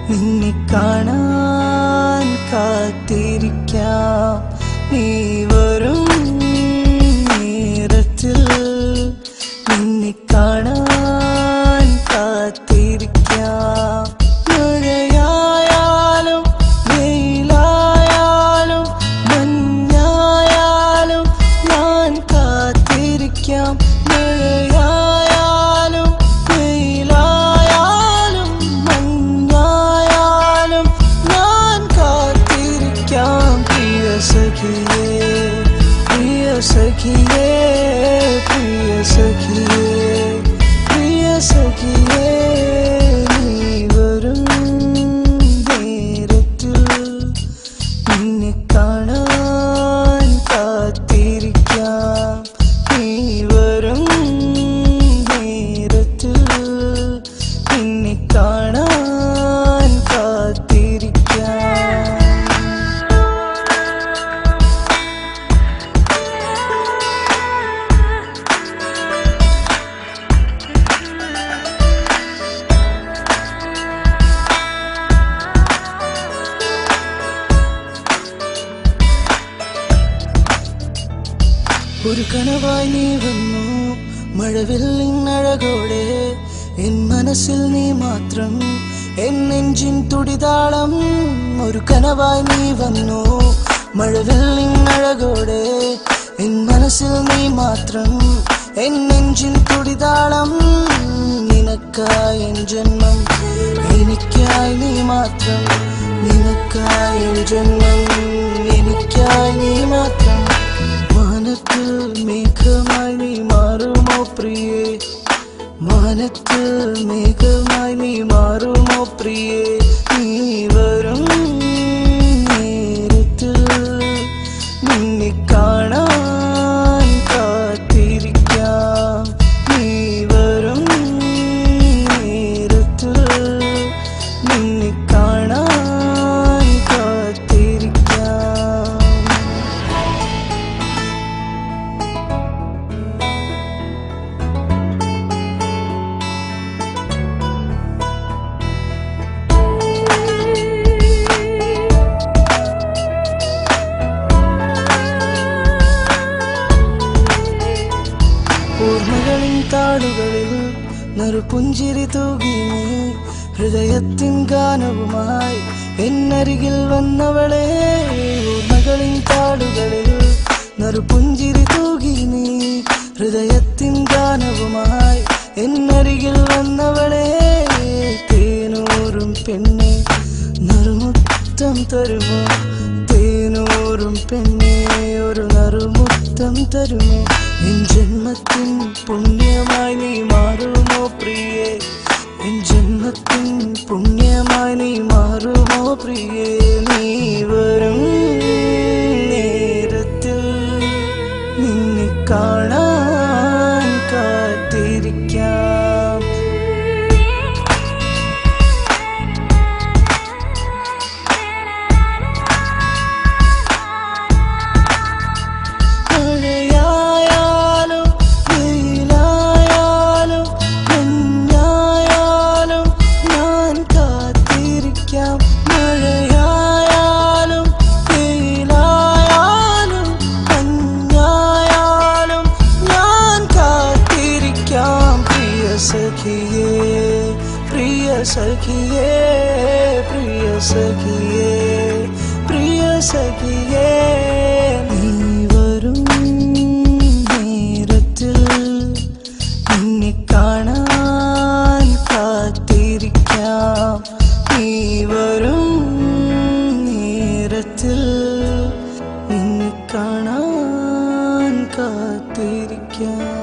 നിന്നെ കാണാൻ കാത്തിരിക്കാം. നീ വരും നേരത്തിൽ നിന്നെ കാണാൻ കാത്തിരിക്കാം. മഴയായാലും വെയിലായാലും മഞ്ഞായാലും ഞാൻ കാത്തിരിക്കാം. മഴയായാലും വെയിലായാലും മഞ്ഞായാലും ഞാൻ കാത്തിരിക്കാം. പ്രിയ സഖിയേ പ്രിയ സഖിയേ പ്രിയ സഖിയേ പ്രിയ സഖിയേ നീ വരും നേരത്തിൽ നിന്നെ കാണാൻ കാത്തിരിക്കാം. നീ വരും നേരത്തിൽ നിന്നെ കാണാൻ കാത്തിരിക്കാം. ഒരു കനവായി നീ വന്നു മഴവില്ലിനഴകോടെ. എൻ മനസ്സിൽ നീ മാത്രം എൻ നെഞ്ചിൻ തുടിതാളം. ഒരു കനവായി നീ വന്നു മഴവില്ലിനഴകോടെ. എൻ മനസ്സിൽ നീ മാത്രം എൻ നെഞ്ചിൻ തുടിതാളം. നിനക്കായി എൻ ജന്മം എനിക്കായി നീ മാത്രം. നിനക്കായി എൻ ജന്മം എനിക്കായി നീ മാത്രം. മാനത്തിൽ മേഘമായി നീ മാറുമോ പ്രിയേ. മാനത്തിൽ മേഘമായി നീ മാറുമോ പ്രിയേ. നീ വരും നേരത്തിൽ നിന്നെ കാണാൻ കാത്തിരിക്കാം. നീ വരും നേരത്തിൽ നിന്നെ കാണാൻ കാത്തിരിക്കാം. ഓർമ്മകളിൻ താളുകളിൽ നറുപുഞ്ചിരി തൂകി നീ. ഹൃദയത്തിൻ ഗാനവുമായി എന്നരികിൽ വന്നവളെ. ഓർമ്മകളിൻ താളുകളിൽ നറുപുഞ്ചിരി തൂകി നീ. ഹൃദയത്തിൻ ഗാനവുമായി എന്നരികിൽ വന്നവളെ. തേനൂറും പെണ്ണെ നറുമുത്തം തരുമോ. തേനൂറും പെണ്ണെ ഒരു നറുമുത്തം തരുമോ. എൻ ജന്മത്തിൻ പുണ്യമായി നീ മാറുമോ പ്രിയേ. എൻ ജന്മത്തിൻ പുണ്യമായി നീ മാറുമോ പ്രിയേ. നീ വരും നേരത്തിൽ നിന്നെ കാണാൻ കാത്തിരിക്കാം. പ്രിയ സഖിയേ പ്രിയ സഖിയേ പ്രിയ സഖിയേ നീ വരും നേരത്തിൽ നിന്നെ കാണാൻ കാത്തിരിക്കാം. നീ വരും നേരത്തിൽ നിന്നെ കാണാൻ കാത്തിരിക്കാം.